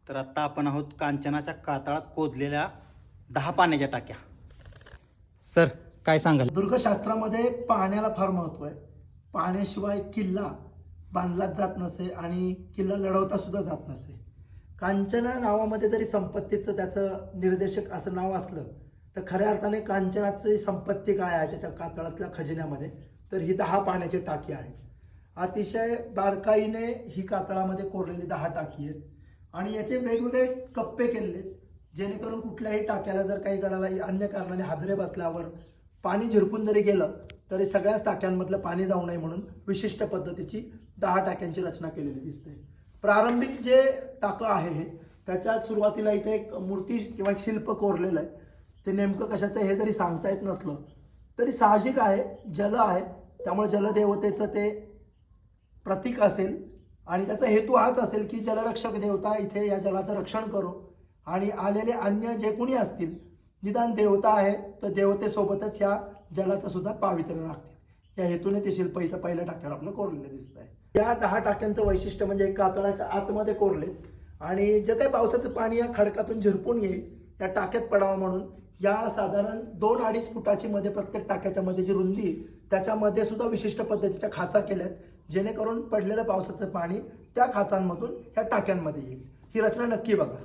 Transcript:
तर आत्ता आपण आहोत कांचनाच्या कातळात खोदलेल्या 10 पाण्याच्या टाक्या. सर काय सांगाल? दुर्गशास्त्रामध्ये पाण्याला फार महत्त्व आहे. पाण्याशिवाय किल्ला बांधलाच जात नसे आणि किल्ला लढवता सुद्धा जात नसे. कांचना नावामध्ये जरी संपत्तीचं त्याचं निर्देशक असं नाव असलं तर खऱ्या अर्थाने कांचनाची संपत्ती काय आहे त्याच्या कातळातल्या खजिन्यामध्ये, तर ही 10 पाण्याची टाकी आहे. अतिशय बारकाईने ही कातळामध्ये कोरलेली 10 टाकी आहेत आणि याचे वेगवेगळे कप्पे केलेले आहेत, जेणेकरून कुठल्याही टाक्याला जर काही गडाला अन्य कारणाने हादरे बसल्यावर पाणी झिरपून जरी गेलं तरी सगळ्याच टाक्यांमधलं पाणी जाऊ नये म्हणून विशिष्ट पद्धतीची 10 टाक्यांची रचना केलेली दिसते. प्रारंभिक जे टाकं आहे हे त्याच्या सुरुवातीला इथे एक मूर्ती किंवा एक शिल्प कोरलेलं आहे. ते नेमकं कशाचं हे जरी सांगता येत नसलं तरी साहजिक आहे, जल आहे, त्यामुळे जलदेवतेचं ते प्रतीक असेल आणि त्याचा हेतू हाच असेल की जलरक्षक देवता इथे या जलाचं रक्षण करो आणि आलेले अन्य जे कोणी असतील, निदान देवता आहे तर देवतेसोबतच या जलाचं सुद्धा पावित्र्य राखतील, या हेतूने ते शिल्प इथं पहिल्या टाक्यावर आपलं कोरलेलं दिसत आहे. या 10 टाक्यांचं वैशिष्ट्य म्हणजे कातळाच्या आतमध्ये कोरलेत आणि जे काही पावसाचं पाणी या खडकातून झिरपून येईल या टाक्यात पडावं म्हणून या साधारण 2-2.5 फुटाची मध्ये प्रत्येक टाक्याच्या मध्ये जी रुंदी त्याच्यामध्ये सुद्धा विशिष्ट पद्धतीच्या खाचा केल्यात, जेणेकरून पडलेलं पावसाचं पाणी त्या खाचांमधून या टाक्यांमध्ये येईल. ही रचना नक्की बघा.